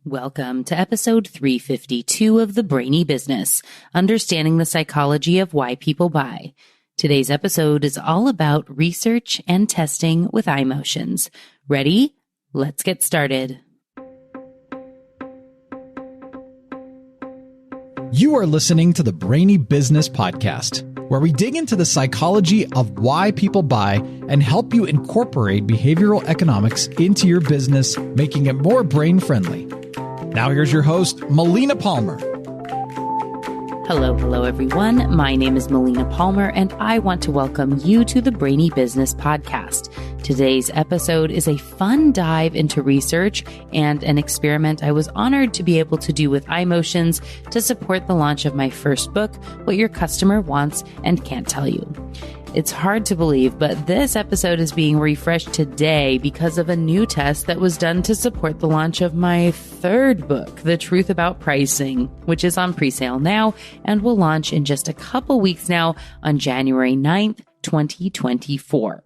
Welcome to episode 352 of the Brainy Business, Understanding the Psychology of Why People Buy. Today's episode is all about research and testing with Imotions. Ready? Let's get started. You are listening to the Brainy Business Podcast, where we dig into the psychology of why people buy and help you incorporate behavioral economics into your business, making it more brain-friendly. Now here's your host, Melina Palmer. Hello, everyone. My name is Melina Palmer, and I want to welcome you to the Brainy Business Podcast. Today's episode is a fun dive into research and an experiment I was honored to be able to do with Imotions to support the launch of my first book, What Your Customer Wants and Can't Tell You. It's hard to believe, but this episode is being refreshed today because of a new test that was done to support the launch of my third book, The Truth About Pricing, which is on presale now and will launch in just a couple weeks now on January 9th, 2024.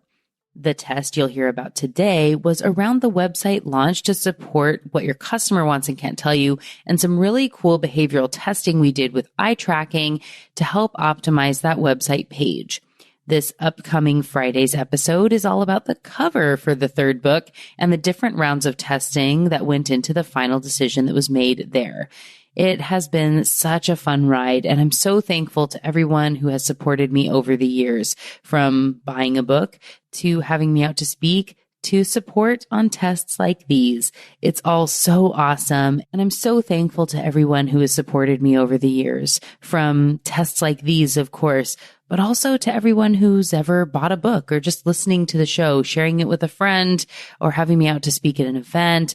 The test you'll hear about today was around the website launch to support What Your Customer Wants and Can't Tell You, and some really cool behavioral testing we did with eye tracking to help optimize that website page. This upcoming Friday's episode is all about the cover for the third book and the different rounds of testing that went into the final decision that was made there. It has been such a fun ride, and I'm so thankful to everyone who has supported me over the years, from buying a book to having me out to speak to support on tests like these. It's all so awesome, and I'm so thankful to everyone who has supported me over the years, from tests like these, of course, but also to everyone who's ever bought a book or just listening to the show, sharing it with a friend, or having me out to speak at an event.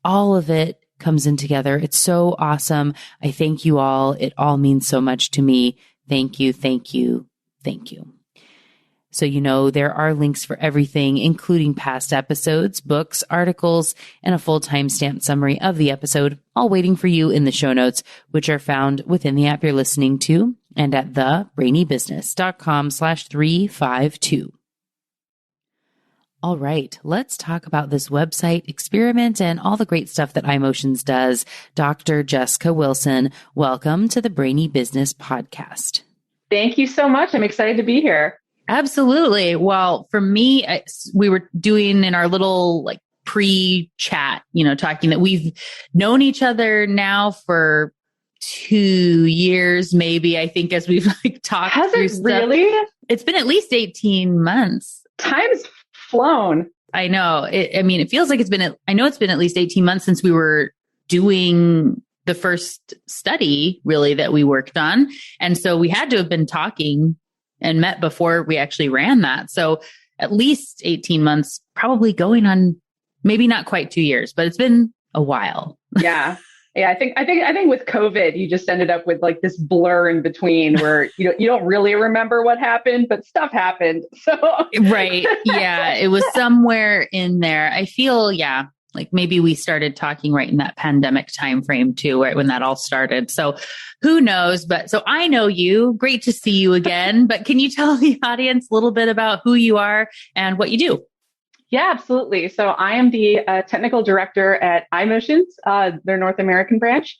All of it comes in together. It's so awesome. I thank you all. It all means so much to me. Thank you, thank you, thank you. So there are links for everything, including past episodes, books, articles, and a full timestamp summary of the episode, all waiting for you in the show notes, which are found within the app you're listening to and at thebrainybusiness.com/352. All right, let's talk about this website experiment and all the great stuff that Imotions does. Dr. Jessica Wilson, welcome to the Brainy Business Podcast. Thank you so much. I'm excited to be here. Absolutely. Well, for me, we were doing in our little pre-chat, talking that we've known each other now for 2 years, maybe, I think, as we've talked. Has through it stuff. Really? It's been at least 18 months. Time's flown. I know. It feels like it's been at least 18 months since we were doing the first study, really, that we worked on. And so we had to have been talking and met before we actually ran that. So at least 18 months, probably going on maybe not quite 2 years, but it's been a while. Yeah. Yeah. I think with COVID, you just ended up with this blur in between where you don't really remember what happened, but stuff happened. So right. Yeah. It was somewhere in there. I feel, like maybe we started talking right in that pandemic timeframe too, right when that all started. So who knows? But so I know you. Great to see you again. But can you tell the audience a little bit about who you are and what you do? Yeah, absolutely. So I am the technical director at Imotions, their North American branch.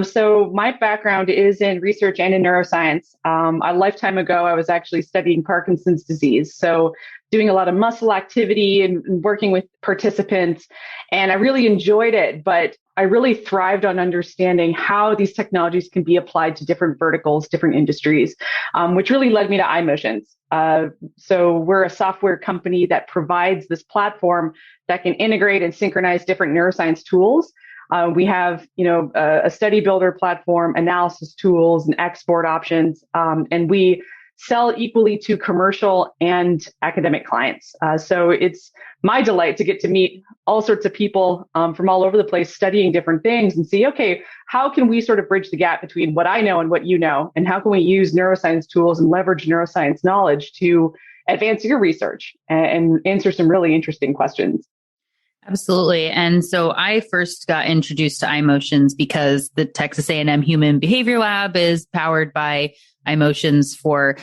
So my background is in research and in neuroscience. A lifetime ago, I was actually studying Parkinson's disease. So doing a lot of muscle activity and working with participants. And I really enjoyed it, but I really thrived on understanding how these technologies can be applied to different verticals, different industries, which really led me to Imotions. So we're a software company that provides this platform that can integrate and synchronize different neuroscience tools. We have, a study builder platform, analysis tools, and export options, and we sell equally to commercial and academic clients. So it's my delight to get to meet all sorts of people from all over the place studying different things and see, okay, how can we sort of bridge the gap between what I know and what you know? And how can we use neuroscience tools and leverage neuroscience knowledge to advance your research and answer some really interesting questions? Absolutely. And so I first got introduced to Imotions because the Texas A&M Human Behavior Lab is powered by Imotions for,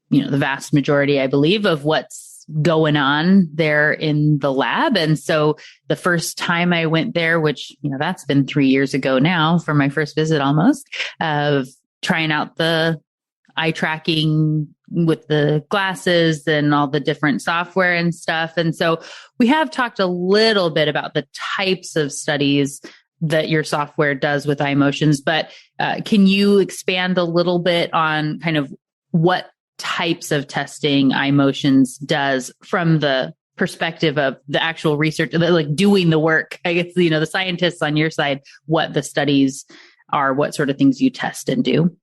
the vast majority, I believe, of what's going on there in the lab. And so the first time I went there, which, that's been 3 years ago now for my first visit almost, of trying out the eye tracking with the glasses and all the different software and stuff. And so we have talked a little bit about the types of studies that your software does with iMotions, but can you expand a little bit on kind of what types of testing iMotions does from the perspective of the actual research, like doing the work? I guess, the scientists on your side, what the studies are, what sort of things you test and do?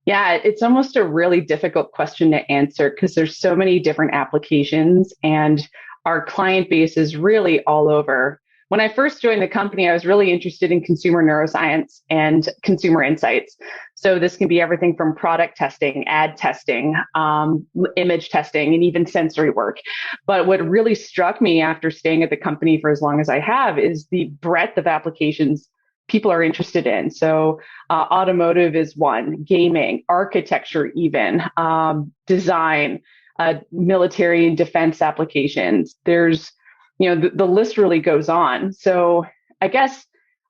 Yeah, it's almost a really difficult question to answer because there's so many different applications and our client base is really all over. When I first joined the company, I was really interested in consumer neuroscience and consumer insights. So this can be everything from product testing, ad testing, image testing, and even sensory work. But what really struck me after staying at the company for as long as I have is the breadth of applications people are interested in. So automotive is one, gaming, architecture, even design, military and defense applications. There's, the list really goes on. So I guess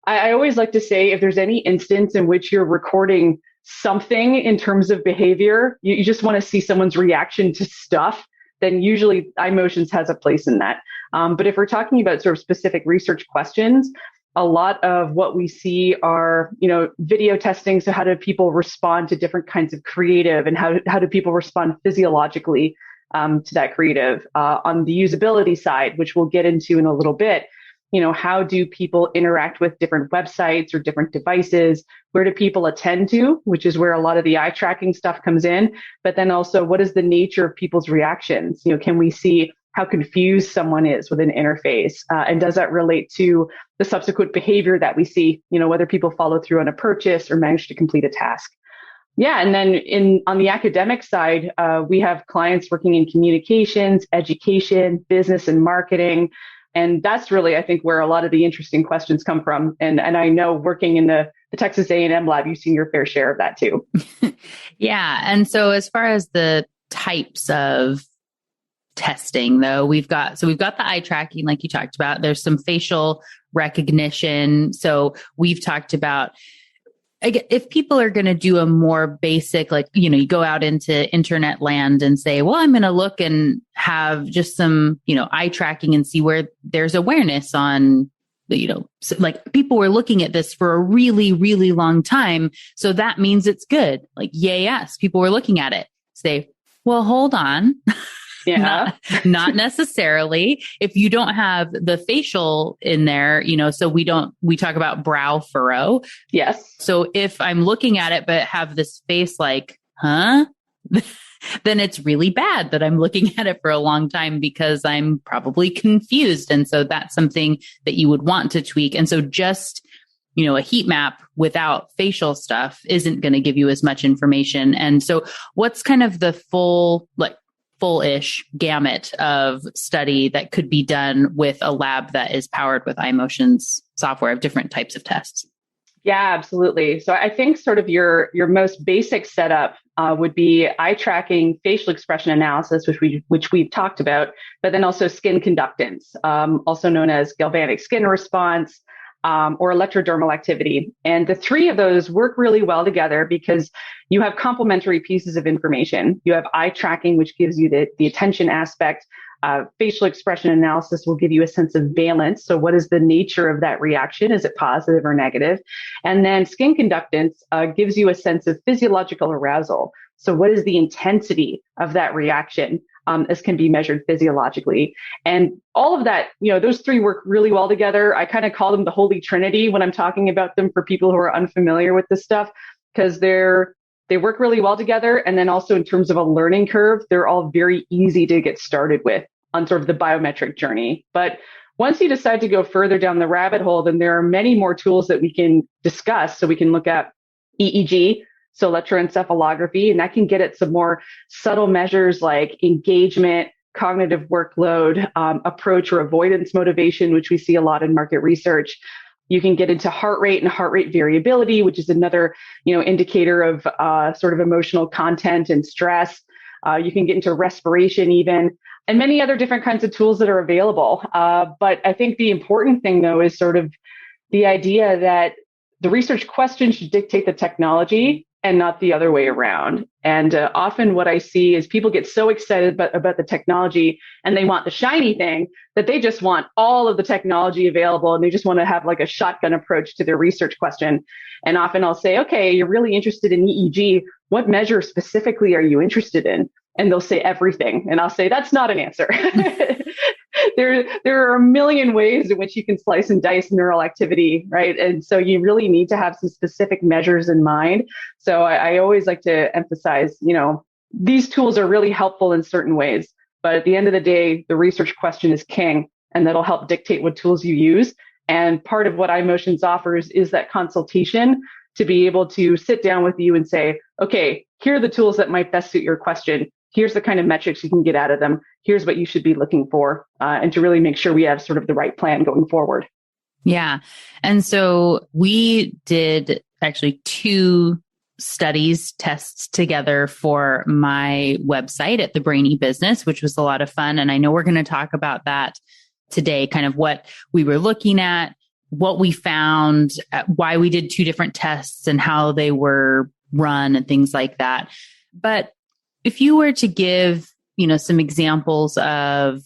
I always like to say if there's any instance in which you're recording something in terms of behavior, you just want to see someone's reaction to stuff, then usually iMotions has a place in that. But if we're talking about sort of specific research questions, a lot of what we see are, video testing. So how do people respond to different kinds of creative and how do people respond physiologically to that creative? On the usability side, which we'll get into in a little bit, how do people interact with different websites or different devices? Where do people attend to, which is where a lot of the eye tracking stuff comes in. But then also, what is the nature of people's reactions? Can we see how confused someone is with an interface? And does that relate to the subsequent behavior that we see, whether people follow through on a purchase or manage to complete a task? Yeah. And then on the academic side, we have clients working in communications, education, business, and marketing. And that's really, I think, where a lot of the interesting questions come from. And I know working in the Texas A&M lab, you've seen your fair share of that too. Yeah. And so as far as the types of testing, though, we've got the eye tracking, like you talked about. There's some facial recognition. So we've talked about, if people are going to do a more basic, like, you go out into internet land and say, well, I'm going to look and have just some, eye tracking and see where there's awareness on, so like people were looking at this for a really, really long time. So that means it's good. Like, yay, yes, people were looking at it. Say, well, hold on. Yeah. Not necessarily. If you don't have the facial in there, so we talk about brow furrow. Yes. So if I'm looking at it, but have this face like, huh? Then it's really bad that I'm looking at it for a long time because I'm probably confused. And so that's something that you would want to tweak. And so just, a heat map without facial stuff isn't going to give you as much information. And so what's kind of the full-ish gamut of study that could be done with a lab that is powered with iMotions software of different types of tests? Yeah, absolutely. So I think sort of your most basic setup would be eye tracking, facial expression analysis, which we've talked about, but then also skin conductance, also known as galvanic skin response, or electrodermal activity. And the three of those work really well together because you have complementary pieces of information. You have eye tracking, which gives you the attention aspect. Facial expression analysis will give you a sense of valence. So what is the nature of that reaction? Is it positive or negative? And then skin conductance gives you a sense of physiological arousal. So what is the intensity of that reaction? As can be measured physiologically. And all of that, those three work really well together. I kind of call them the Holy Trinity when I'm talking about them for people who are unfamiliar with this stuff, because they work really well together. And then also in terms of a learning curve, they're all very easy to get started with on sort of the biometric journey. But once you decide to go further down the rabbit hole, then there are many more tools that we can discuss. So we can look at EEG, so electroencephalography, and that can get at some more subtle measures like engagement, cognitive workload, approach or avoidance motivation, which we see a lot in market research. You can get into heart rate and heart rate variability, which is another, indicator of sort of emotional content and stress. You can get into respiration even. and many other different kinds of tools that are available. But I think the important thing, though, is sort of the idea that the research question should dictate the technology and not the other way around. And often what I see is people get so excited about the technology and they want the shiny thing that they just want all of the technology available and they just want to have like a shotgun approach to their research question. And often I'll say, okay, you're really interested in EEG. What measure specifically are you interested in? And they'll say everything. And I'll say, that's not an answer. There are a million ways in which you can slice and dice neural activity, right? And so you really need to have some specific measures in mind. So I always like to emphasize, these tools are really helpful in certain ways. But at the end of the day, the research question is king, and that'll help dictate what tools you use. And part of what iMotions offers is that consultation to be able to sit down with you and say, okay, here are the tools that might best suit your question. Here's the kind of metrics you can get out of them. Here's what you should be looking for, and to really make sure we have sort of the right plan going forward. Yeah. And so we did actually 2 tests together for my website at the Brainy Business, which was a lot of fun. And I know we're going to talk about that today, kind of what we were looking at, what we found, why we did 2 different tests and how they were run and things like that. But if you were to give, some examples of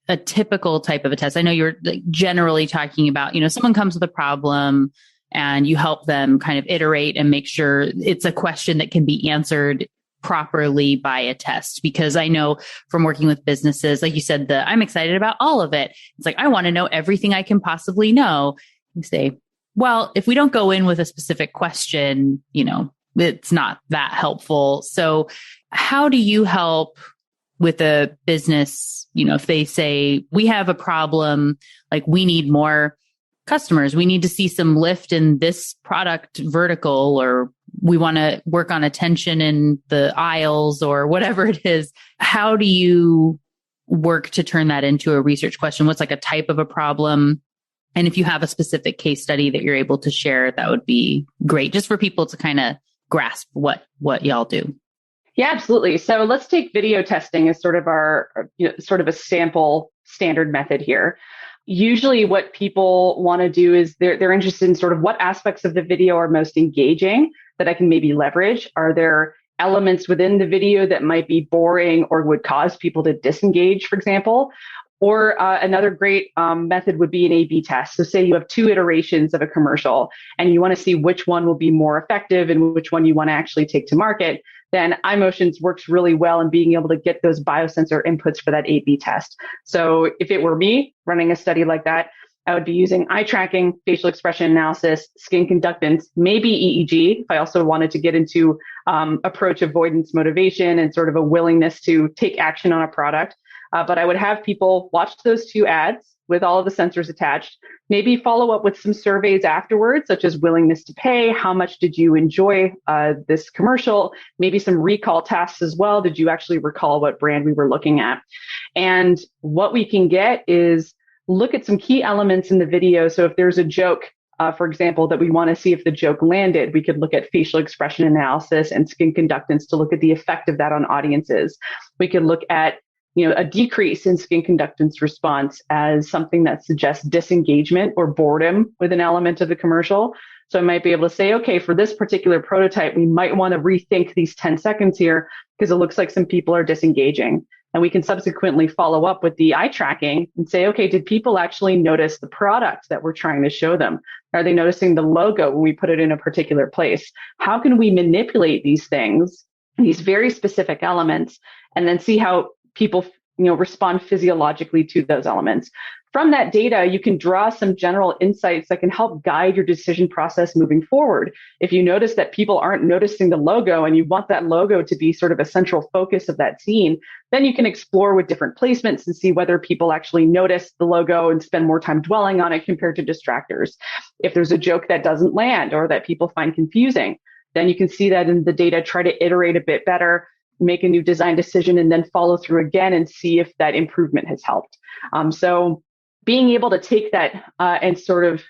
a typical type of a test, I know you're generally talking about, someone comes with a problem and you help them kind of iterate and make sure it's a question that can be answered properly by a test. Because I know from working with businesses, like you said, I'm excited about all of it. It's like, I want to know everything I can possibly know. You say, well, if we don't go in with a specific question, it's not that helpful. So how do you help with a business, if they say, we have a problem, like we need more customers, we need to see some lift in this product vertical, or we want to work on attention in the aisles or whatever it is. How do you work to turn that into a research question? What's like a type of a problem? And if you have a specific case study that you're able to share, that would be great, just for people to kind of grasp what y'all do. Yeah, absolutely. So let's take video testing as sort of our, sort of a sample standard method here. Usually what people want to do is they're interested in sort of what aspects of the video are most engaging that I can maybe leverage. Are there elements within the video that might be boring or would cause people to disengage, for example? Or another great method would be an A/B test. So say you have 2 iterations of a commercial and you want to see which one will be more effective and which one you want to actually take to market. Then iMotions works really well in being able to get those biosensor inputs for that A/B test. So if it were me running a study like that, I would be using eye tracking, facial expression analysis, skin conductance, maybe EEG. If I also wanted to get into approach avoidance motivation and sort of a willingness to take action on a product. But I would have people watch those 2 ads with all of the sensors attached, maybe follow up with some surveys afterwards, such as willingness to pay. How much did you enjoy this commercial? Maybe some recall tasks as well. Did you actually recall what brand we were looking at? And what we can get is look at some key elements in the video. So if there's a joke, for example, that we want to see if the joke landed, we could look at facial expression analysis and skin conductance to look at the effect of that on audiences. We could look at a decrease in skin conductance response as something that suggests disengagement or boredom with an element of the commercial. So I might be able to say, okay, for this particular prototype, we might want to rethink these 10 seconds here because it looks like some people are disengaging. And we can subsequently follow up with the eye tracking and say, okay, did people actually notice the product that we're trying to show them? Are they noticing the logo when we put it in a particular place? How can we manipulate these things, these very specific elements, and then see how people respond physiologically to those elements? From that data, you can draw some general insights that can help guide your decision process moving forward. If you notice that people aren't noticing the logo and you want that logo to be sort of a central focus of that scene, then you can explore with different placements and see whether people actually notice the logo and spend more time dwelling on it compared to distractors. If there's a joke that doesn't land or that people find confusing, then you can see that in the data, try to iterate a bit better, make a new design decision, and then follow through again and see if that improvement has helped. So being able to take that and sort of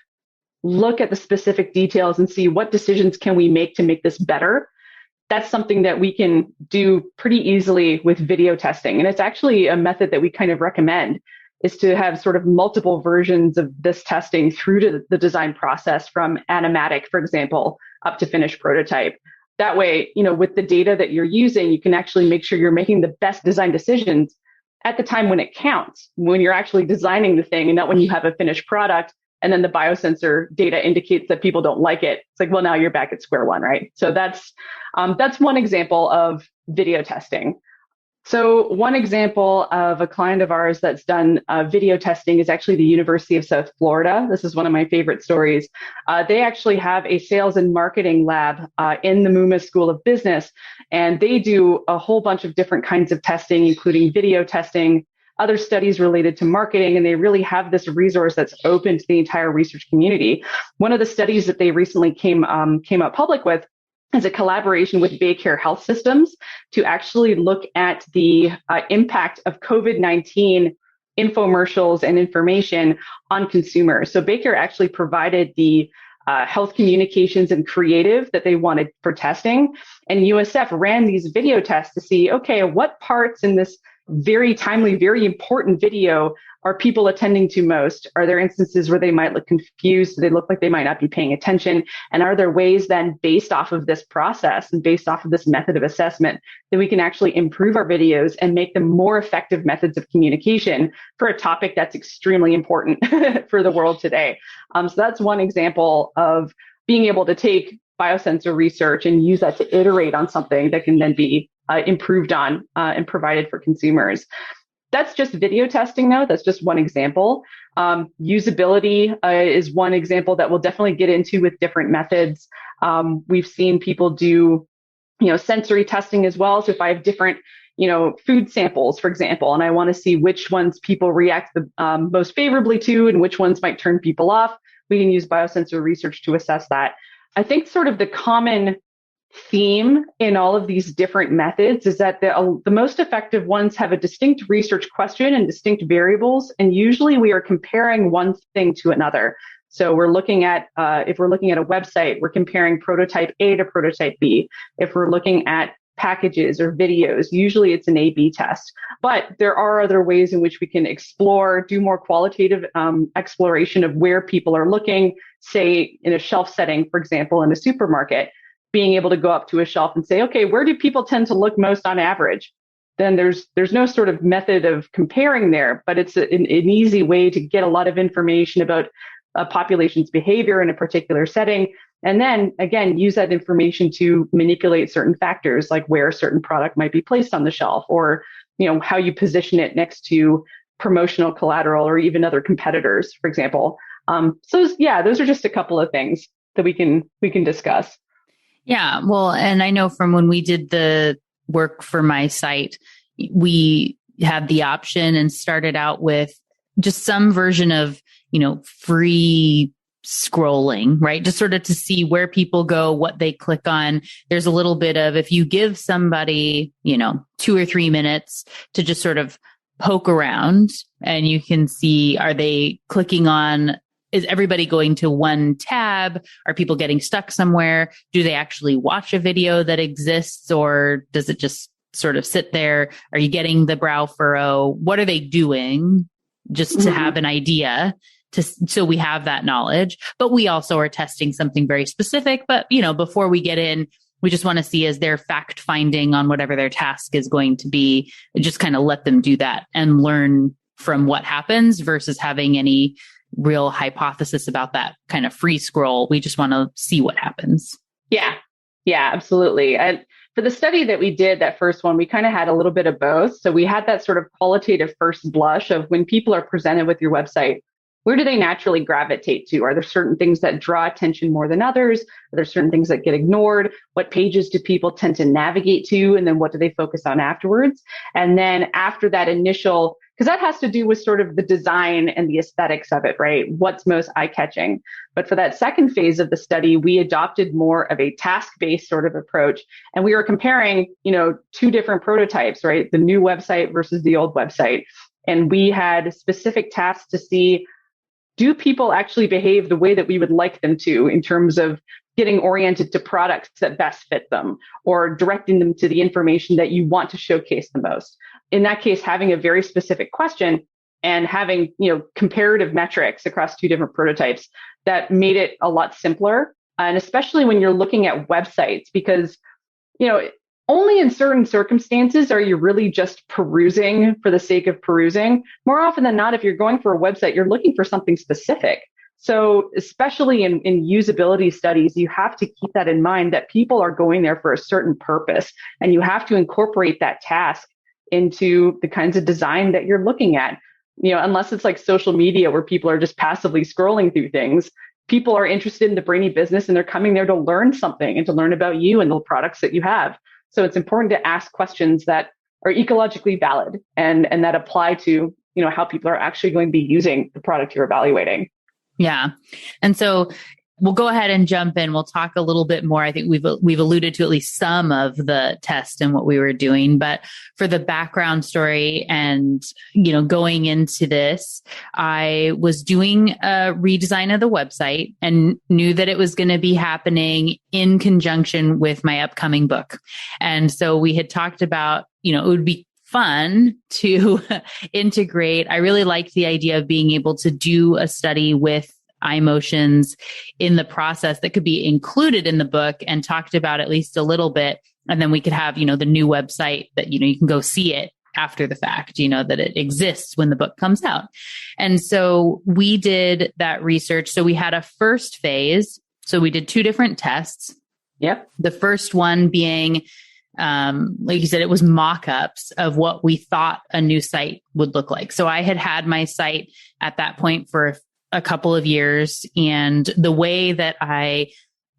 look at the specific details and see what decisions can we make to make this better, that's something that we can do pretty easily with video testing. And it's actually a method that we kind of recommend, is to have sort of multiple versions of this testing through to the design process, from animatic, for example, up to finished prototype. That way, with the data that you're using, you can actually make sure you're making the best design decisions at the time when it counts, when you're actually designing the thing, and not when you have a finished product and then the biosensor data indicates that people don't like it. It's like, well, now you're back at square one, right? So that's one example of video testing. So one example of a client of ours that's done video testing is actually the University of South Florida. This is one of my favorite stories. They actually have a sales and marketing lab in the MUMA School of Business, and they do a whole bunch of different kinds of testing, including video testing, other studies related to marketing, and they really have this resource that's open to the entire research community. One of the studies that they recently came out public with is a collaboration with BayCare Health Systems to actually look at the impact of COVID-19 infomercials and information on consumers. So BayCare actually provided the health communications and creative that they wanted for testing. And USF ran these video tests to see, okay, what parts in this very timely, very important video are people attending to most? Are there instances where they might look confused? Do they look like they might not be paying attention? And are there ways then, based off of this process and based off of this method of assessment, that we can actually improve our videos and make them more effective methods of communication for a topic that's extremely important for the world today? So that's one example of being able to take biosensor research and use that to iterate on something that can then be improved on and provided for consumers. That's just video testing, though. That's just one example. Usability is one example that we'll definitely get into with different methods. We've seen people do, sensory testing as well. So if I have different, food samples, for example, and I want to see which ones people react the most favorably to and which ones might turn people off, we can use biosensor research to assess that. I think sort of the common theme in all of these different methods is that the most effective ones have a distinct research question and distinct variables. And usually we are comparing one thing to another. So we're looking at, if we're looking at a website, we're comparing prototype A to prototype B. If we're looking at packages or videos, usually it's an A/B test. But there are other ways in which we can explore, do more qualitative exploration of where people are looking, say in a shelf setting, for example, in a supermarket, being able to go up to a shelf and say, okay, where do people tend to look most on average? Then there's no sort of method of comparing there, but it's an easy way to get a lot of information about a population's behavior in a particular setting. And then again, use that information to manipulate certain factors, like where a certain product might be placed on the shelf, or, how you position it next to promotional collateral or even other competitors, for example. So yeah, those are just a couple of things that we can discuss. Yeah. Well, and I know from when we did the work for my site, we had the option and started out with just some version of, free scrolling, right? Just sort of to see where people go, what they click on. There's a little bit of, if you give somebody, 2 or 3 minutes to just sort of poke around, and you can see, are they clicking on, is everybody going to one tab? Are people getting stuck somewhere? Do they actually watch a video that exists, or does it just sort of sit there? Are you getting the brow furrow? What are they doing? Just to have an idea, so we have that knowledge. But we also are testing something very specific. But, before we get in, we just want to see, as their fact finding on whatever their task is going to be, just kind of let them do that and learn from what happens versus having any real hypothesis about that kind of free scroll. We just want to see what happens. Yeah, absolutely. And for the study that we did, that first one, we kind of had a little bit of both. So we had that sort of qualitative first blush of when people are presented with your website, where do they naturally gravitate to? Are there certain things that draw attention more than others? Are there certain things that get ignored? What pages do people tend to navigate to? And then what do they focus on afterwards? And then after that initial, because that has to do with sort of the design and the aesthetics of it, right? What's most eye-catching? But for that second phase of the study, we adopted more of a task-based sort of approach. And we were comparing, 2 different prototypes, right? The new website versus the old website. And we had specific tasks to see, do people actually behave the way that we would like them to in terms of getting oriented to products that best fit them or directing them to the information that you want to showcase the most. In that case, having a very specific question and having, comparative metrics across two different prototypes that made it a lot simpler. And especially when you're looking at websites, because, only in certain circumstances are you really just perusing for the sake of perusing. More often than not, if you're going for a website, you're looking for something specific. So especially in usability studies, you have to keep that in mind that people are going there for a certain purpose, and you have to incorporate that task into the kinds of design that you're looking at. Unless it's like social media where people are just passively scrolling through things, people are interested in the Brainy business and they're coming there to learn something and to learn about you and the products that you have. So it's important to ask questions that are ecologically valid and that apply to, how people are actually going to be using the product you're evaluating. Yeah. And so we'll go ahead and jump in. We'll talk a little bit more. I think we've alluded to at least some of the test and what we were doing, but for the background story and, going into this, I was doing a redesign of the website and knew that it was going to be happening in conjunction with my upcoming book. And so we had talked about, it would be fun to integrate. I really liked the idea of being able to do a study with Imotions in the process that could be included in the book and talked about at least a little bit. And then we could have, the new website that, you can go see it after the fact, that it exists when the book comes out. And so we did that research. So we had a first phase. So we did two different tests. Yep. The first one being, like you said, it was mock-ups of what we thought a new site would look like. So I had my site at that point for a couple of years. And the way that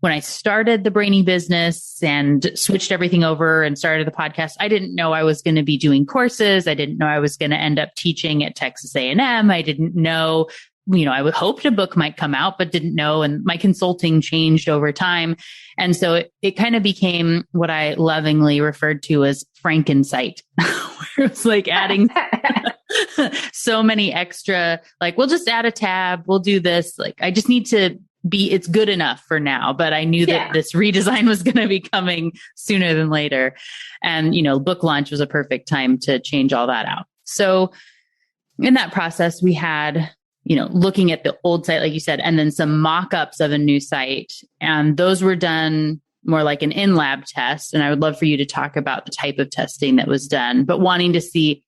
when I started the Brainy business and switched everything over and started the podcast, I didn't know I was going to be doing courses. I didn't know I was going to end up teaching at Texas A&M. I didn't know, I would hoped a book might come out, but didn't know. And my consulting changed over time. And so it kind of became what I lovingly referred to as Frankensight, where it was like adding so many extra, like, we'll just add a tab. We'll do this. Like, I just need to it's good enough for now, but I knew that this redesign was going to be coming sooner than later. And, book launch was a perfect time to change all that out. So in that process, we had, looking at the old site, like you said, and then some mock-ups of a new site. And those were done more like an in-lab test. And I would love for you to talk about the type of testing that was done, but wanting to see,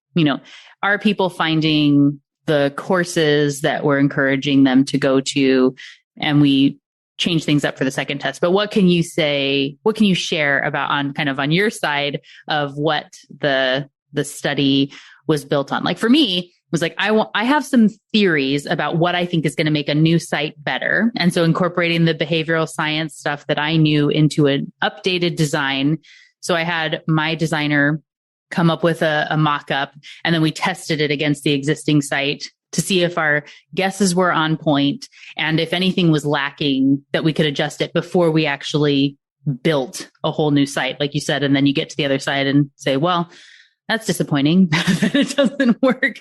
are people finding the courses that we're encouraging them to go to? And we change things up for the second test. But what can you share about on your side of what the study was built on? Like for me, it was like, I have some theories about what I think is going to make a new site better. And so incorporating the behavioral science stuff that I knew into an updated design. So I had my designer come up with a mock-up, and then we tested it against the existing site to see if our guesses were on point and if anything was lacking that we could adjust it before we actually built a whole new site, like you said. And then you get to the other side and say, well, that's disappointing that it doesn't work.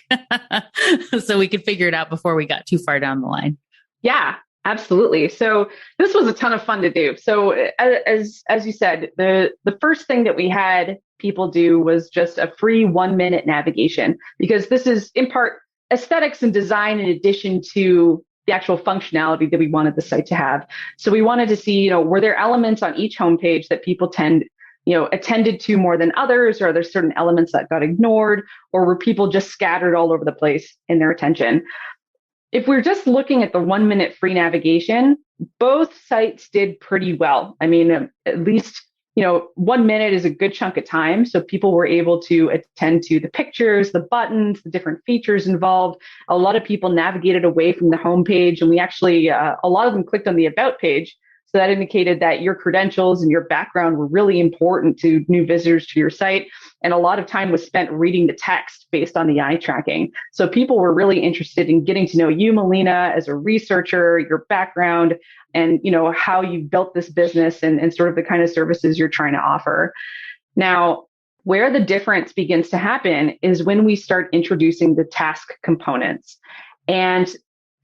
So we could figure it out before we got too far down the line. Yeah, absolutely. So this was a ton of fun to do. So as you said, the first thing that we had people do was just a free 1-minute navigation, because this is in part aesthetics and design in addition to the actual functionality that we wanted the site to have. So we wanted to see, were there elements on each homepage that people attended to more than others, or are there certain elements that got ignored, or were people just scattered all over the place in their attention? If we're just looking at the 1-minute free navigation, both sites did pretty well. I mean, at least 1 minute is a good chunk of time. So people were able to attend to the pictures, the buttons, the different features involved. A lot of people navigated away from the homepage, and we actually, a lot of them clicked on the about page. So that indicated that your credentials and your background were really important to new visitors to your site. And a lot of time was spent reading the text based on the eye tracking. So people were really interested in getting to know you, Melina, as a researcher, your background, and how you built this business and sort of the kind of services you're trying to offer. Now, where the difference begins to happen is when we start introducing the task components. And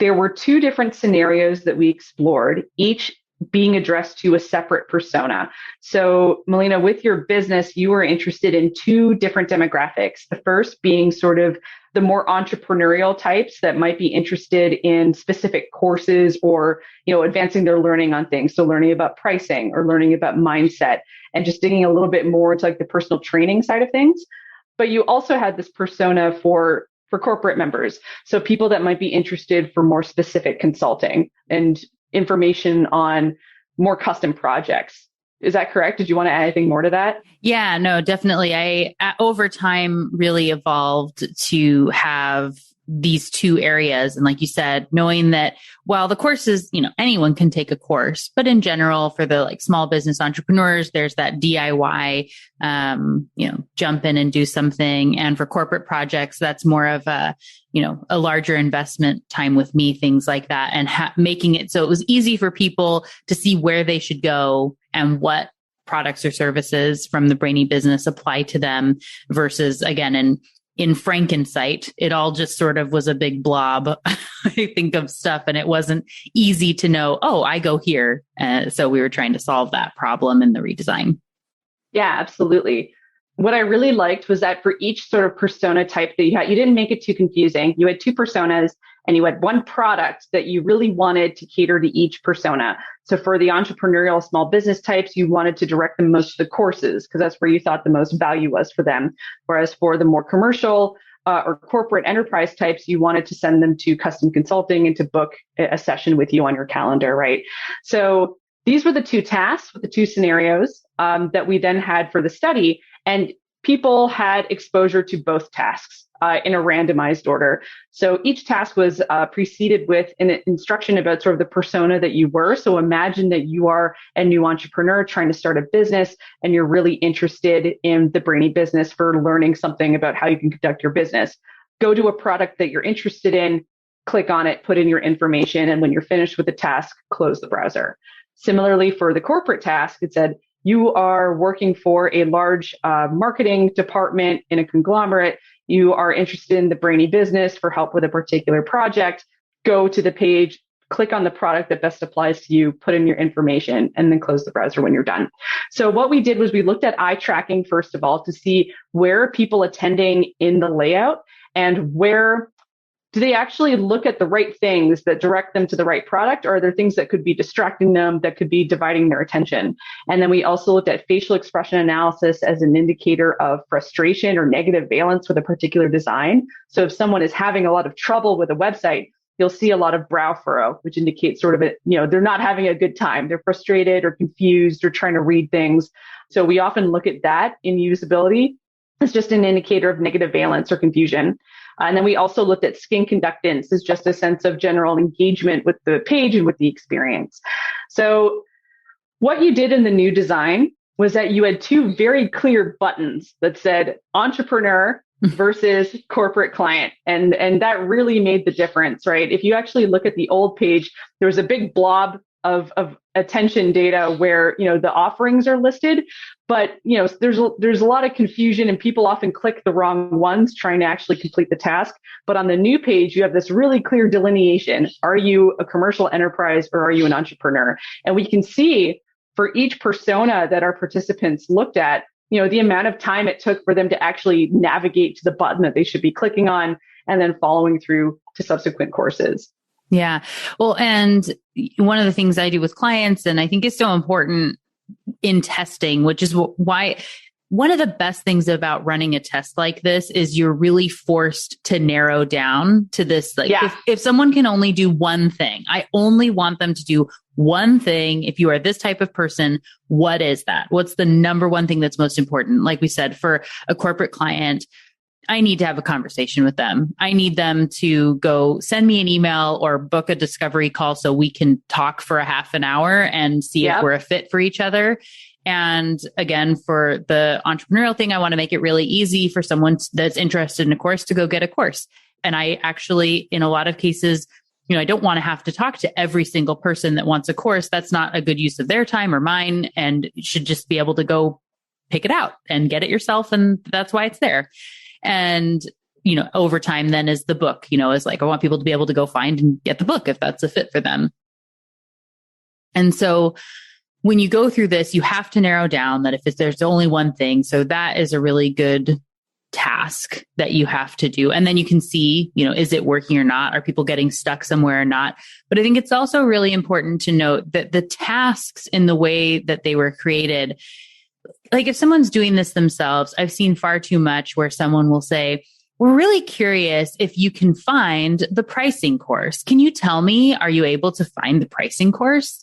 there were two different scenarios that we explored, each being addressed to a separate persona. So Melina, with your business, you were interested in two different demographics. The first being sort of the more entrepreneurial types that might be interested in specific courses or, advancing their learning on things. So learning about pricing or learning about mindset and just digging a little bit more into like the personal training side of things. But you also had this persona for corporate members. So people that might be interested for more specific consulting and information on more custom projects. Is that correct? Did you want to add anything more to that? Yeah, no, definitely. I, over time, really evolved to have these two areas. And like you said, knowing that while the courses, anyone can take a course, but in general, for the like small business entrepreneurs, there's that DIY, jump in and do something. And for corporate projects, that's more of a larger investment time with me, things like that, and making it so it was easy for people to see where they should go and what products or services from the Brainy Business apply to them versus, again, in Frankensight, it all just sort of was a big blob, I think, of stuff. And it wasn't easy to know, I go here. So we were trying to solve that problem in the redesign. Yeah, absolutely. What I really liked was that for each sort of persona type that you had, you didn't make it too confusing. You had two personas and you had one product that you really wanted to cater to each persona. So for the entrepreneurial small business types, you wanted to direct them most to the courses because that's where you thought the most value was for them. Whereas for the more commercial or corporate enterprise types, you wanted to send them to custom consulting and to book a session with you on your calendar, right? So these were the two tasks, the two scenarios that we then had for the study. And people had exposure to both tasks in a randomized order. So each task was preceded with an instruction about sort of the persona that you were. So imagine that you are a new entrepreneur trying to start a business and you're really interested in the Brainy Business for learning something about how you can conduct your business. Go to a product that you're interested in, click on it, put in your information, and when you're finished with the task, close the browser. Similarly, for the corporate task, it said, you are working for a large marketing department in a conglomerate. You are interested in the Brainy Business for help with a particular project. Go to the page, click on the product that best applies to you, put in your information, and then close the browser when you're done. So what we did was we looked at eye tracking, first of all, to see where are people attending in the layout and where do they actually look at the right things that direct them to the right product, or are there things that could be distracting them, that could be dividing their attention? And then we also looked at facial expression analysis as an indicator of frustration or negative valence with a particular design. So if someone is having a lot of trouble with a website, you'll see a lot of brow furrow, which indicates sort of they're not having a good time. They're frustrated or confused or trying to read things. So we often look at that in usability as just an indicator of negative valence or confusion. And then we also looked at skin conductance as just a sense of general engagement with the page and with the experience. So what you did in the new design was that you had two very clear buttons that said entrepreneur versus corporate client. And that really made the difference, right? If you actually look at the old page, there was a big blob of attention data where, the offerings are listed, but, there's a lot of confusion and people often click the wrong ones trying to actually complete the task. But on the new page, you have this really clear delineation. Are you a commercial enterprise or are you an entrepreneur? And we can see for each persona that our participants looked at, the amount of time it took for them to actually navigate to the button that they should be clicking on and then following through to subsequent courses. Yeah. Well, and one of the things I do with clients, and I think is so important in testing, which is why one of the best things about running a test like this is you're really forced to narrow down to this. Like if someone can only do one thing, I only want them to do one thing. If you are this type of person, what is that? What's the number one thing that's most important? Like we said, for a corporate client, I need to have a conversation with them. I need them to go send me an email or book a discovery call so we can talk for a half an hour and see if we're a fit for each other. And again, for the entrepreneurial thing, I want to make it really easy for someone that's interested in a course to go get a course. And I actually, in a lot of cases, I don't want to have to talk to every single person that wants a course. That's not a good use of their time or mine, and you should just be able to go pick it out and get it yourself. And that's why it's there. And, over time then is the book, is like, I want people to be able to go find and get the book if that's a fit for them. And so when you go through this, you have to narrow down that if there's only one thing. So that is a really good task that you have to do. And then you can see, is it working or not? Are people getting stuck somewhere or not? But I think it's also really important to note that the tasks in the way that they were created, like if someone's doing this themselves, I've seen far too much where someone will say, we're really curious if you can find the pricing course. Can you tell me, are you able to find the pricing course?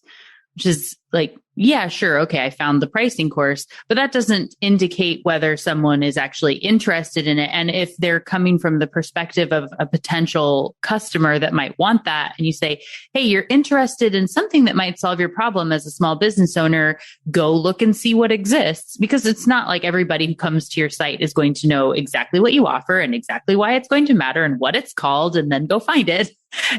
Which is like, yeah, sure. Okay. I found the pricing course, but that doesn't indicate whether someone is actually interested in it. And if they're coming from the perspective of a potential customer that might want that, and you say, hey, you're interested in something that might solve your problem as a small business owner, go look and see what exists, because it's not like everybody who comes to your site is going to know exactly what you offer and exactly why it's going to matter and what it's called, and then go find it.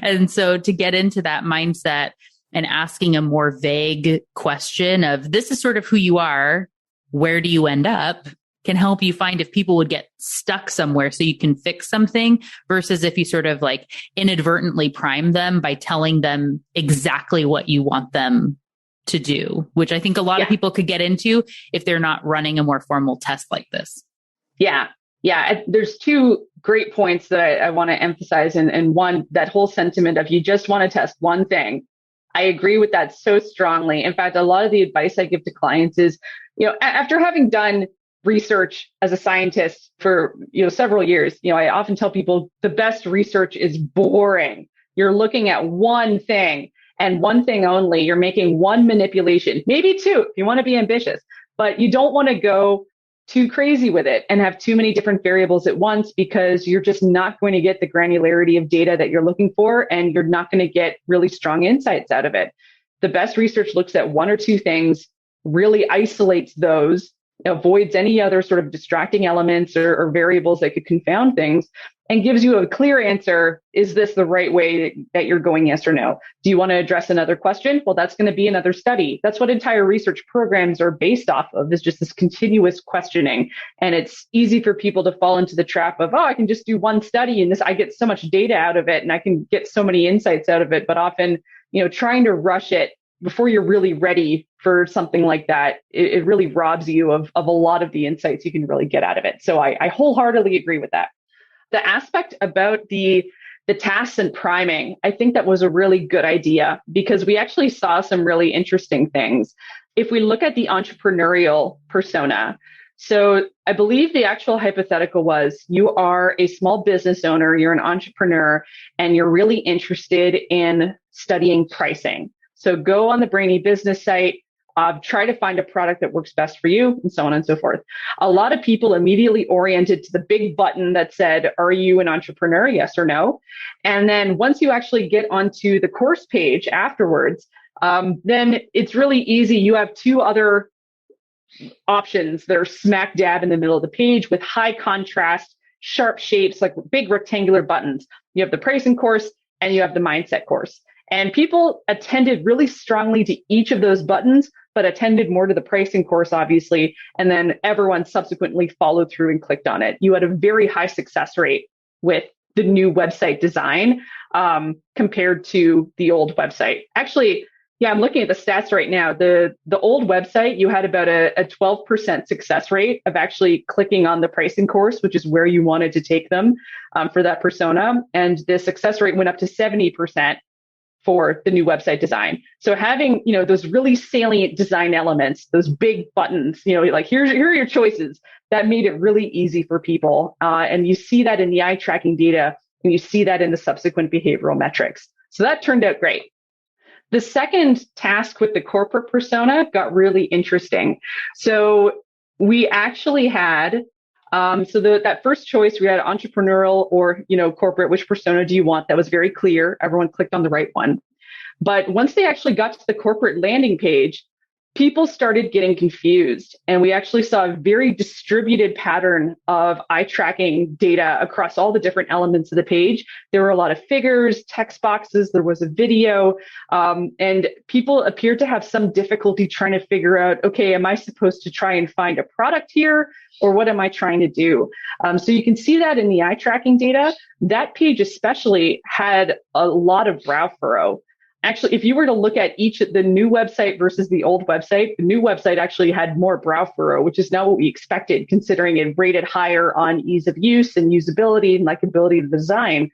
And so to get into that mindset and asking a more vague question of, this is sort of who you are, where do you end up, can help you find if people would get stuck somewhere so you can fix something, versus if you sort of like inadvertently prime them by telling them exactly what you want them to do, which I think a lot of people could get into if they're not running a more formal test like this. Yeah. There's two great points that I want to emphasize. And one, that whole sentiment of you just want to test one thing. I agree with that so strongly. In fact, a lot of the advice I give to clients is, after having done research as a scientist for, several years, I often tell people the best research is boring. You're looking at one thing and one thing only. You're making one manipulation, maybe two, if you want to be ambitious, but you don't want to go too crazy with it and have too many different variables at once, because you're just not going to get the granularity of data that you're looking for, and you're not going to get really strong insights out of it. The best research looks at one or two things, really isolates those, avoids any other sort of distracting elements or variables that could confound things, and gives you a clear answer. Is this the right way that you're going? Yes or no? Do you want to address another question? Well, that's going to be another study. That's what entire research programs are based off of, is just this continuous questioning. And it's easy for people to fall into the trap of, I can just do one study and I get so much data out of it and I can get so many insights out of it. But often, trying to rush it before you're really ready for something like that, it really robs you of a lot of the insights you can really get out of it. So I wholeheartedly agree with that. The aspect about the tasks and priming, I think that was a really good idea, because we actually saw some really interesting things. If we look at the entrepreneurial persona, so I believe the actual hypothetical was, you are a small business owner, you're an entrepreneur, and you're really interested in studying pricing. So go on the Brainy Business site, try to find a product that works best for you, and so on and so forth. A lot of people immediately oriented to the big button that said, are you an entrepreneur? Yes or no. And then once you actually get onto the course page afterwards, then it's really easy. You have two other options that are smack dab in the middle of the page with high contrast, sharp shapes, like big rectangular buttons. You have the pricing course and you have the mindset course. And people attended really strongly to each of those buttons, but attended more to the pricing course, obviously. And then everyone subsequently followed through and clicked on it. You had a very high success rate with the new website design compared to the old website. Actually, I'm looking at the stats right now. The old website, you had about a 12% success rate of actually clicking on the pricing course, which is where you wanted to take them for that persona. And the success rate went up to 70% for the new website design. So having, those really salient design elements, those big buttons, like here are your choices, that made it really easy for people. And you see that in the eye tracking data, and you see that in the subsequent behavioral metrics. So that turned out great. The second task with the corporate persona got really interesting. So we actually had that first choice, we had entrepreneurial or, corporate, which persona do you want? That was very clear. Everyone clicked on the right one. But once they actually got to the corporate landing page, people started getting confused. And we actually saw a very distributed pattern of eye tracking data across all the different elements of the page. There were a lot of figures, text boxes, there was a video, and people appeared to have some difficulty trying to figure out, okay, am I supposed to try and find a product here? Or what am I trying to do? So you can see that in the eye tracking data. That page especially had a lot of brow furrow. Actually, if you were to look at the new website versus the old website, the new website actually had more brow furrow, which is not what we expected, considering it rated higher on ease of use and usability and likability of the design.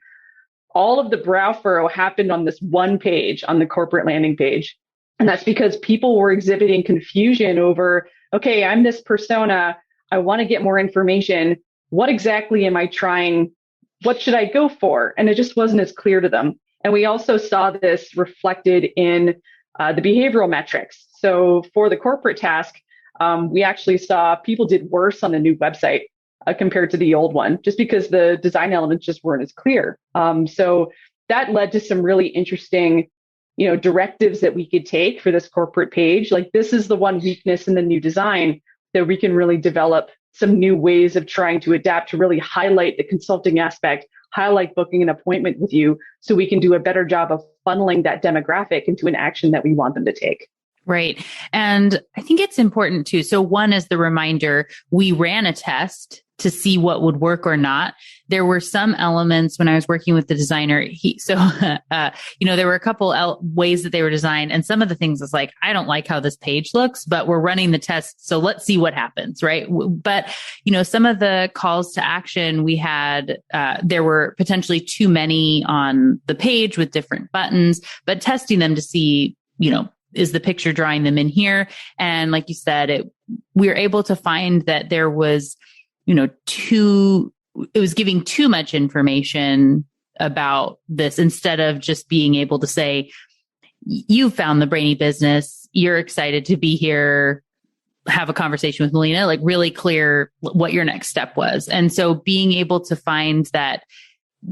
All of the brow furrow happened on this one page, on the corporate landing page. And that's because people were exhibiting confusion over, okay, I'm this persona. I want to get more information. What exactly am I trying? What should I go for? And it just wasn't as clear to them. And we also saw this reflected in the behavioral metrics. So for the corporate task, we actually saw people did worse on the new website compared to the old one, just because the design elements just weren't as clear. So that led to some really interesting, directives that we could take for this corporate page. Like, this is the one weakness in the new design that we can really develop some new ways of trying to adapt to really highlight the consulting aspect, highlight booking an appointment with you, so we can do a better job of funneling that demographic into an action that we want them to take. Right. And I think it's important too. So one is the reminder, we ran a test to see what would work or not. There were some elements when I was working with the designer. There were a couple ways that they were designed. And some of the things was like, I don't like how this page looks, but we're running the test. So let's see what happens. Right. But, some of the calls to action we had, there were potentially too many on the page with different buttons, but testing them to see, is the picture drawing them in here? And like you said, we were able to find that there was, it was giving too much information about this instead of just being able to say, you found the Brainy Business, you're excited to be here, have a conversation with Melina, like really clear what your next step was. And so being able to find that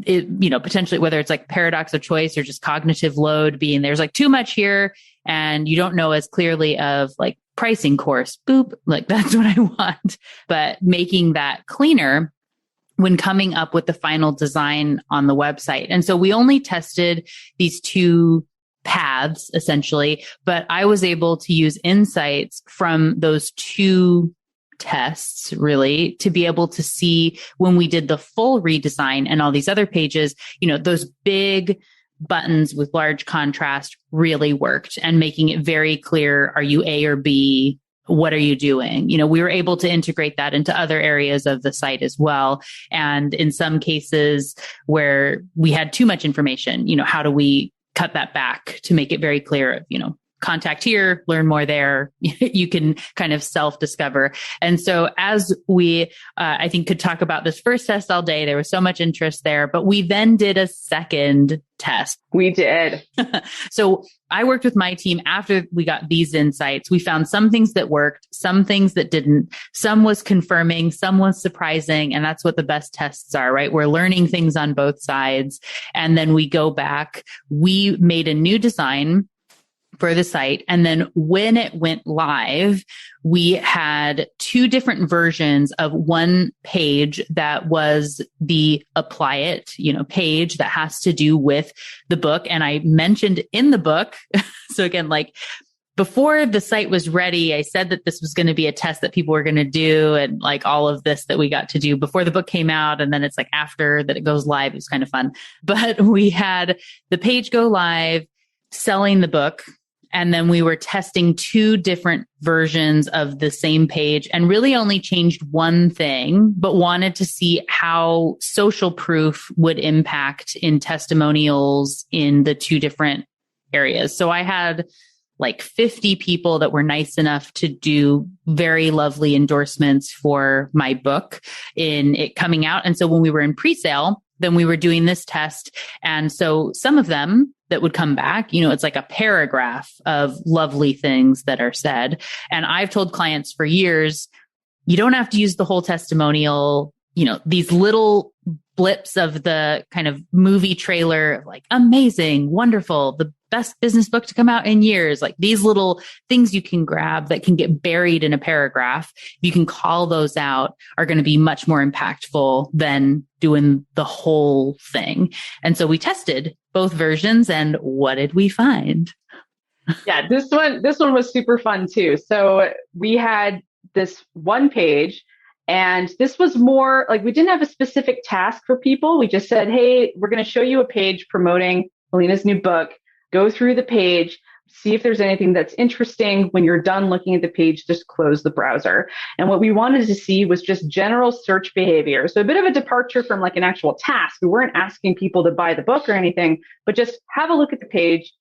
potentially, whether it's like paradox of choice or just cognitive load, being there's like too much here and you don't know as clearly of like pricing course, boop, like that's what I want. But making that cleaner when coming up with the final design on the website. And so we only tested these two paths essentially, but I was able to use insights from those two tests really to be able to see when we did the full redesign and all these other pages, those big buttons with large contrast really worked, and making it very clear, are you A or B? What are you doing? We were able to integrate that into other areas of the site as well. And in some cases where we had too much information, how do we cut that back to make it very clear, contact here, learn more there. You can kind of self-discover. And so as we, I think, could talk about this first test all day, there was so much interest there, but we then did a second test. We did. So I worked with my team after we got these insights. We found some things that worked, some things that didn't. Some was confirming, some was surprising. And that's what the best tests are, right? We're learning things on both sides. And then we go back, we made a new design for the site. And then when it went live, we had two different versions of one page that was the apply it, page that has to do with the book. And I mentioned in the book, so again, like before the site was ready, I said that this was going to be a test that people were going to do, and like all of this that we got to do before the book came out. And then it's like after that it goes live. It was kind of fun, but we had the page go live selling the book. And then we were testing two different versions of the same page and really only changed one thing, but wanted to see how social proof would impact in testimonials in the two different areas. So I had like 50 people that were nice enough to do very lovely endorsements for my book in it coming out. And so when we were in pre-sale, then we were doing this test. And so some of them that would come back, it's like a paragraph of lovely things that are said. And I've told clients for years, you don't have to use the whole testimonial, these little blips of the kind of movie trailer, like amazing, wonderful, the best business book to come out in years, like these little things you can grab that can get buried in a paragraph. You can call those out, are going to be much more impactful than doing the whole thing. And so we tested both versions, and what did we find? Yeah, this one was super fun too. So we had this one page, and this was more like, we didn't have a specific task for people. We just said, hey, we're going to show you a page promoting Melina's new book. go through the page, see if there's anything that's interesting. When you're done looking at the page, just close the browser. And what we wanted to see was just general search behavior. So a bit of a departure from like an actual task. We weren't asking people to buy the book or anything, but just have a look at the page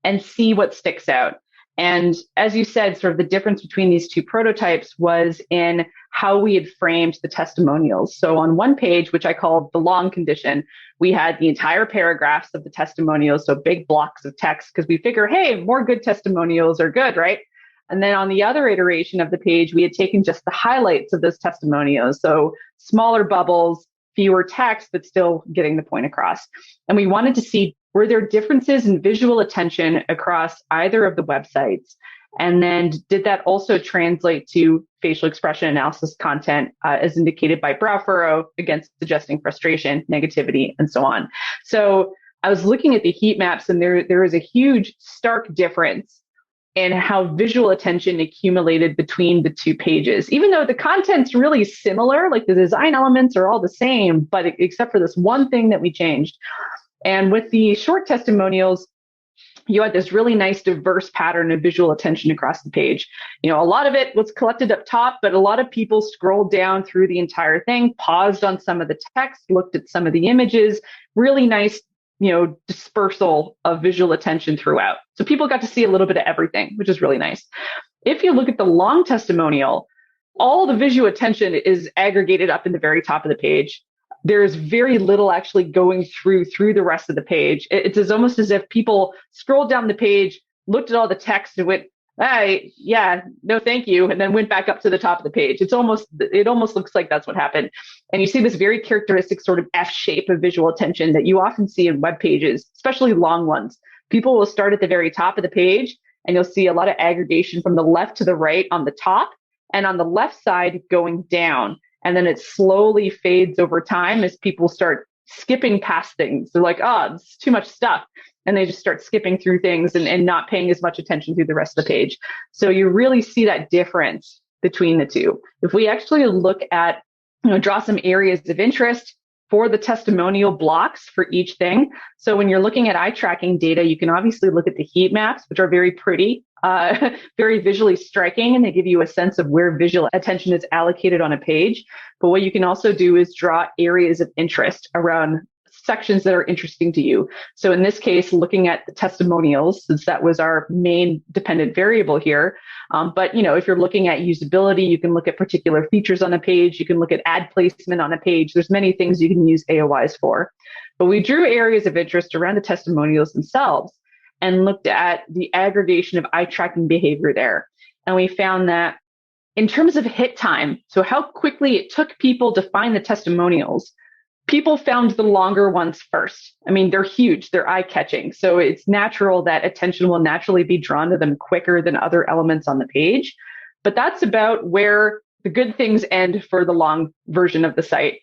and see what sticks out. And as you said, sort of the difference between these two prototypes was in how we had framed the testimonials. So on one page, which I called the long condition, we had the entire paragraphs of the testimonials, so big blocks of text, because we figure, hey, more good testimonials are good, right? And then on the other iteration of the page, we had taken just the highlights of those testimonials. So smaller bubbles, fewer text, but still getting the point across. And we wanted to see, were there differences in visual attention across either of the websites? And then did that also translate to facial expression analysis content as indicated by brow furrow, again, suggesting frustration, negativity, and so on. So I was looking at the heat maps, and there is a huge stark difference in how visual attention accumulated between the two pages, even though the content's really similar, like the design elements are all the same, but except for this one thing that we changed. And with the short testimonials, you had this really nice diverse pattern of visual attention across the page. You know, a lot of it was collected up top, but a lot of people scrolled down through the entire thing, paused on some of the text, looked at some of the images, really nice, dispersal of visual attention throughout. So people got to see a little bit of everything, which is really nice. If you look at the long testimonial, all the visual attention is aggregated up in the very top of the page. There's very little actually going through the rest of the page. It's almost as if people scrolled down the page, looked at all the text and went, hey, yeah, no, thank you. And then went back up to the top of the page. It almost looks like that's what happened. And you see this very characteristic sort of F shape of visual attention that you often see in web pages, especially long ones. People will start at the very top of the page, and you'll see a lot of aggregation from the left to the right on the top, and on the left side going down. And then it slowly fades over time as people start skipping past things. They're like, oh, it's too much stuff. And they just start skipping through things and not paying as much attention through the rest of the page. So you really see that difference between the two. If we actually look at, draw some areas of interest for the testimonial blocks for each thing. So when you're looking at eye tracking data, you can obviously look at the heat maps, which are very pretty, very visually striking, and they give you a sense of where visual attention is allocated on a page. But what you can also do is draw areas of interest around sections that are interesting to you. So in this case, looking at the testimonials, since that was our main dependent variable here. But if you're looking at usability, you can look at particular features on a page. You can look at ad placement on a page. There's many things you can use AOIs for. But we drew areas of interest around the testimonials themselves and looked at the aggregation of eye tracking behavior there. And we found that in terms of hit time, so how quickly it took people to find the testimonials, people found the longer ones first. I mean, they're huge, they're eye-catching. So it's natural that attention will naturally be drawn to them quicker than other elements on the page. But that's about where the good things end for the long version of the site.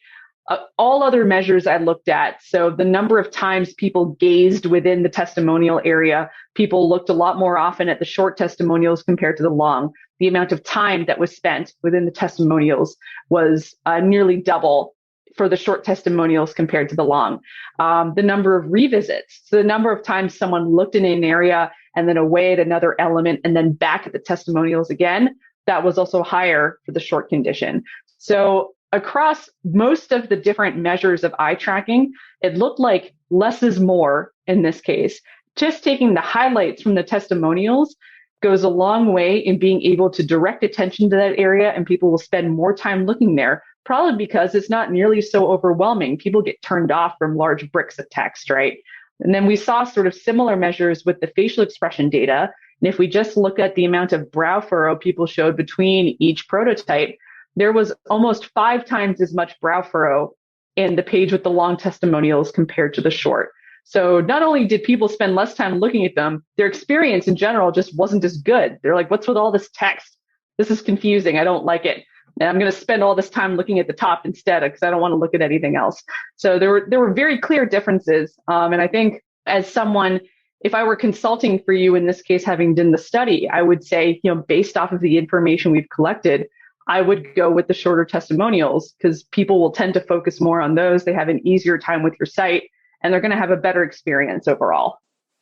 All other measures I looked at, so the number of times people gazed within the testimonial area, people looked a lot more often at the short testimonials compared to the long. The amount of time that was spent within the testimonials was nearly double for the short testimonials compared to the long. The number of revisits, so the number of times someone looked in an area and then away at another element and then back at the testimonials again, that was also higher for the short condition. So across most of the different measures of eye tracking, it looked like less is more in this case. Just taking the highlights from the testimonials goes a long way in being able to direct attention to that area, and people will spend more time looking there, probably because it's not nearly so overwhelming. People get turned off from large bricks of text, right? And then we saw sort of similar measures with the facial expression data. And if we just look at the amount of brow furrow people showed between each prototype, there was almost 5 times as much brow furrow in the page with the long testimonials compared to the short. So not only did people spend less time looking at them, their experience in general just wasn't as good. They're like, what's with all this text? This is confusing. I don't like it. And I'm going to spend all this time looking at the top instead because I don't want to look at anything else. So there were very clear differences. And I think as someone, if I were consulting for you in this case, having done the study, I would say, based off of the information we've collected, I would go with the shorter testimonials because people will tend to focus more on those. They have an easier time with your site and they're going to have a better experience overall.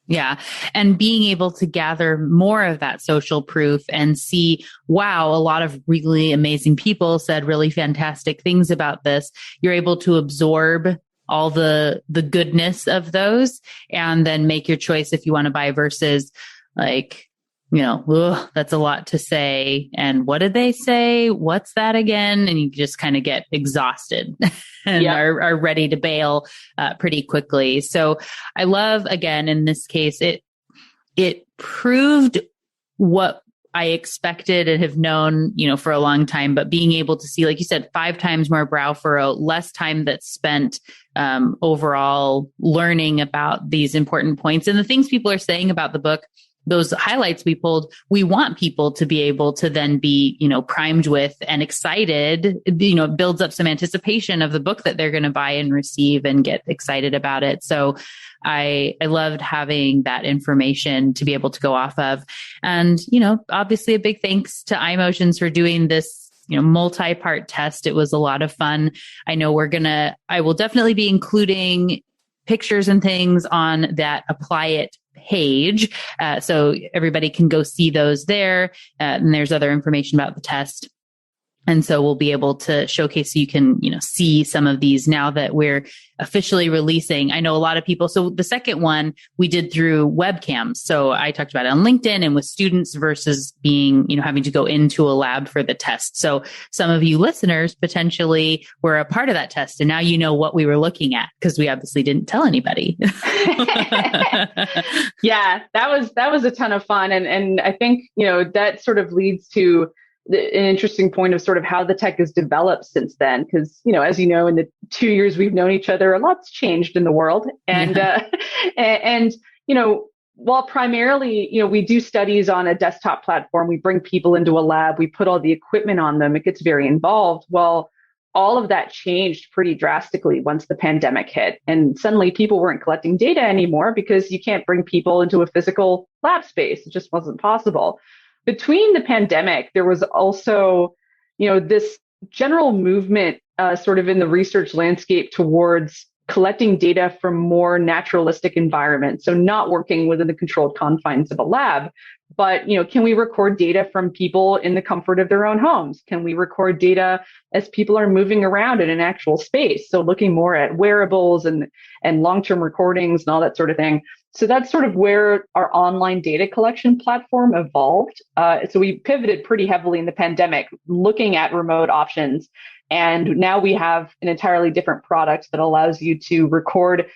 Yeah. And being able to gather more of that social proof and see, wow, a lot of really amazing people said really fantastic things about this. You're able to absorb all the goodness of those and then make your choice if you want to buy versus like, ugh, that's a lot to say. And what did they say? What's that again? And you just kind of get exhausted and are ready to bail pretty quickly. So I love, again, in this case, it proved what I expected and have known, for a long time, but being able to see, like you said, 5 times more brow furrow, less time that's spent overall learning about these important points and the things people are saying about the book. Those highlights we pulled, we want people to be able to then be, primed with and excited, it builds up some anticipation of the book that they're going to buy and receive and get excited about it. So I loved having that information to be able to go off of. And, obviously a big thanks to Imotions for doing this, multi-part test. It was a lot of fun. I know I will definitely be including pictures and things on that Apply It page. So everybody can go see those there. And there's other information about the test. And so we'll be able to showcase so you can, see some of these now that we're officially releasing. I know a lot of people. So the second one we did through webcams. So I talked about it on LinkedIn and with students versus being, having to go into a lab for the test. So some of you listeners potentially were a part of that test. And now you know what we were looking at because we obviously didn't tell anybody. Yeah, that was a ton of fun. And I think, that sort of leads to an interesting point of sort of how the tech has developed since then. Because, as you know, in the 2 years we've known each other, a lot's changed in the world. And, while primarily, we do studies on a desktop platform, we bring people into a lab, we put all the equipment on them, it gets very involved. Well, all of that changed pretty drastically once the pandemic hit. And suddenly people weren't collecting data anymore because you can't bring people into a physical lab space. It just wasn't possible. Between the pandemic, there was also, this general movement sort of in the research landscape towards collecting data from more naturalistic environments. So not working within the controlled confines of a lab, but, can we record data from people in the comfort of their own homes? Can we record data as people are moving around in an actual space? So looking more at wearables and long-term recordings and all that sort of thing. So that's sort of where our online data collection platform evolved. So we pivoted pretty heavily in the pandemic, looking at remote options. And now we have an entirely different product that allows you to record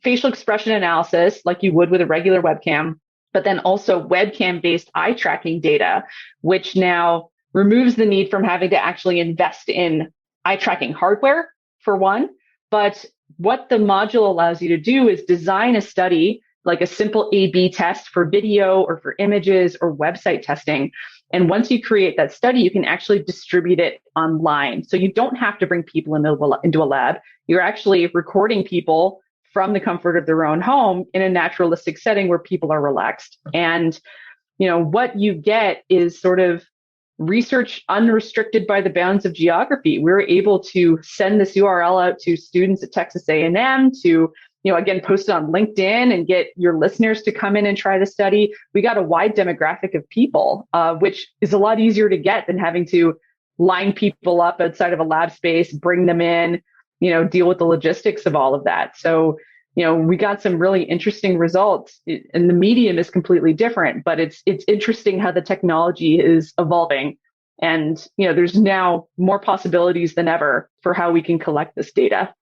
facial expression analysis like you would with a regular webcam, but then also webcam-based eye tracking data, which now removes the need from having to actually invest in eye tracking hardware, for one. But what the module allows you to do is design a study like a simple A/B test for video or for images or website testing. And once you create that study, you can actually distribute it online. So you don't have to bring people into a lab. You're actually recording people from the comfort of their own home in a naturalistic setting where people are relaxed. And, what you get is sort of research unrestricted by the bounds of geography. We're able to send this URL out to students at Texas A&M to, again, post it on LinkedIn and get your listeners to come in and try the study. We got a wide demographic of people, which is a lot easier to get than having to line people up outside of a lab space, bring them in, deal with the logistics of all of that. So, we got some really interesting results, and the medium is completely different, but it's interesting how the technology is evolving. And, there's now more possibilities than ever for how we can collect this data.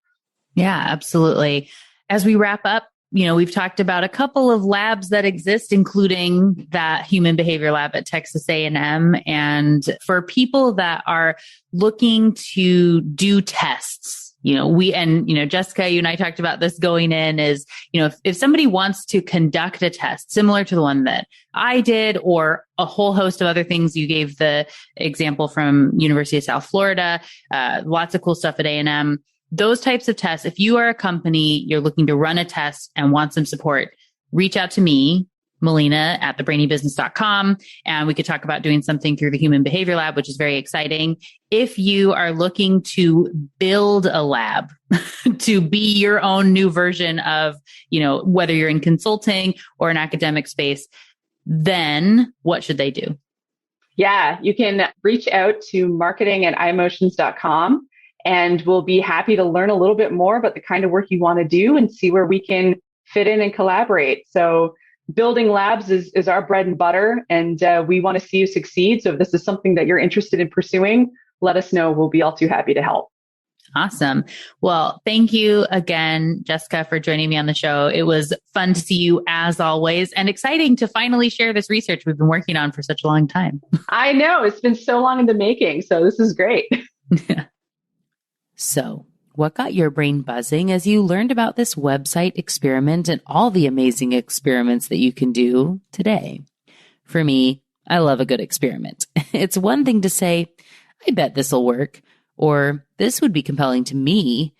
Yeah, absolutely. As we wrap up, we've talked about a couple of labs that exist, including that human behavior lab at Texas A&M. And for people that are looking to do tests, Jessica, you and I talked about this going in is, if somebody wants to conduct a test similar to the one that I did, or a whole host of other things, you gave the example from University of South Florida, lots of cool stuff at A&M. Those types of tests, if you are a company, you're looking to run a test and want some support, reach out to me. Melina at thebrainybusiness.com. And we could talk about doing something through the Human Behavior Lab, which is very exciting. If you are looking to build a lab to be your own new version of, whether you're in consulting or an academic space, then what should they do? Yeah, you can reach out to marketing@imotions.com, and we'll be happy to learn a little bit more about the kind of work you want to do and see where we can fit in and collaborate. So building labs is our bread and butter, and we want to see you succeed. So if this is something that you're interested in pursuing, let us know. We'll be all too happy to help. Awesome. Well, thank you again, Jessica, for joining me on the show. It was fun to see you as always, and exciting to finally share this research we've been working on for such a long time. I know, it's been so long in the making. So this is great. So what got your brain buzzing as you learned about this website experiment and all the amazing experiments that you can do today? For me, I love a good experiment. It's one thing to say, I bet this will work, or this would be compelling to me.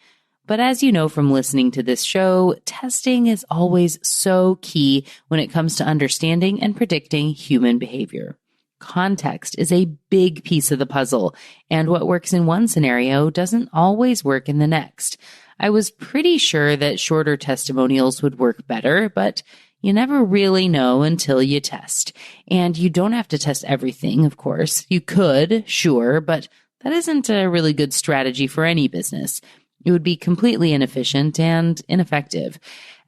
But as you know from listening to this show, testing is always so key when it comes to understanding and predicting human behavior. Context is a big piece of the puzzle, and what works in one scenario doesn't always work in the next. I was pretty sure that shorter testimonials would work better, but you never really know until you test. And you don't have to test everything, of course. You could, sure, but that isn't a really good strategy for any business. It would be completely inefficient and ineffective.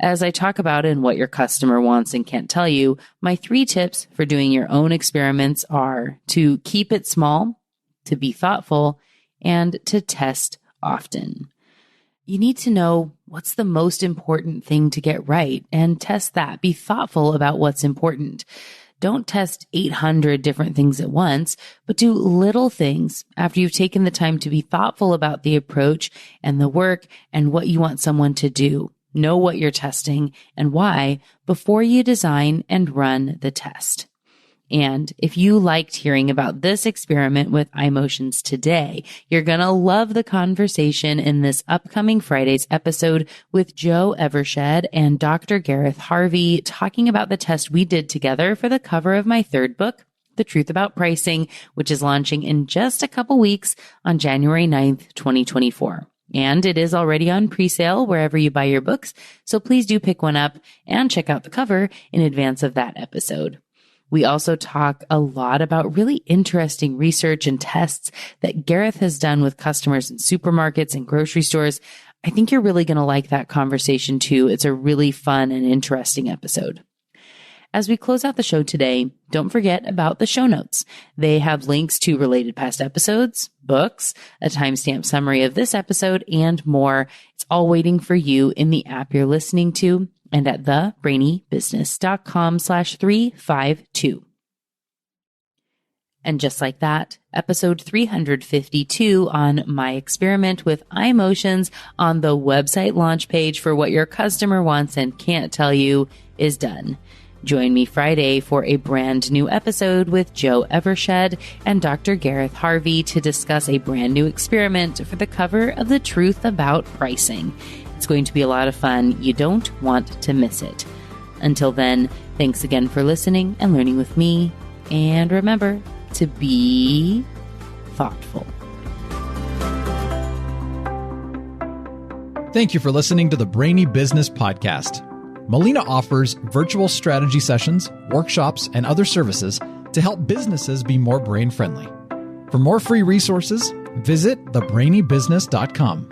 As I talk about in What Your Customer Wants and Can't Tell You, my 3 tips for doing your own experiments are to keep it small, to be thoughtful, and to test often. You need to know what's the most important thing to get right and test that. Be thoughtful about what's important. Don't test 800 different things at once, but do little things after you've taken the time to be thoughtful about the approach and the work and what you want someone to do. Know what you're testing and why before you design and run the test. And if you liked hearing about this experiment with Imotions today, you're going to love the conversation in this upcoming Friday's episode with Joe Evershed and Dr. Gareth Harvey talking about the test we did together for the cover of my 3rd book, The Truth About Pricing, which is launching in just a couple weeks on January 9th, 2024. And it is already on pre-sale wherever you buy your books, so please do pick one up and check out the cover in advance of that episode. We also talk a lot about really interesting research and tests that Gareth has done with customers in supermarkets and grocery stores. I think you're really going to like that conversation too. It's a really fun and interesting episode. As we close out the show today, don't forget about the show notes. They have links to related past episodes, books, a timestamp summary of this episode, and more. It's all waiting for you in the app you're listening to and at thebrainybusiness.com/352. And just like that, episode 352 on my experiment with Imotions on the website launch page for What Your Customer Wants and Can't Tell You is done. Join me Friday for a brand new episode with Joe Evershed and Dr. Gareth Harvey to discuss a brand new experiment for the cover of The Truth About Pricing. It's going to be a lot of fun. You don't want to miss it. Until then, thanks again for listening and learning with me. And remember to be thoughtful. Thank you for listening to the Brainy Business Podcast. Melina offers virtual strategy sessions, workshops, and other services to help businesses be more brain-friendly. For more free resources, visit thebrainybusiness.com.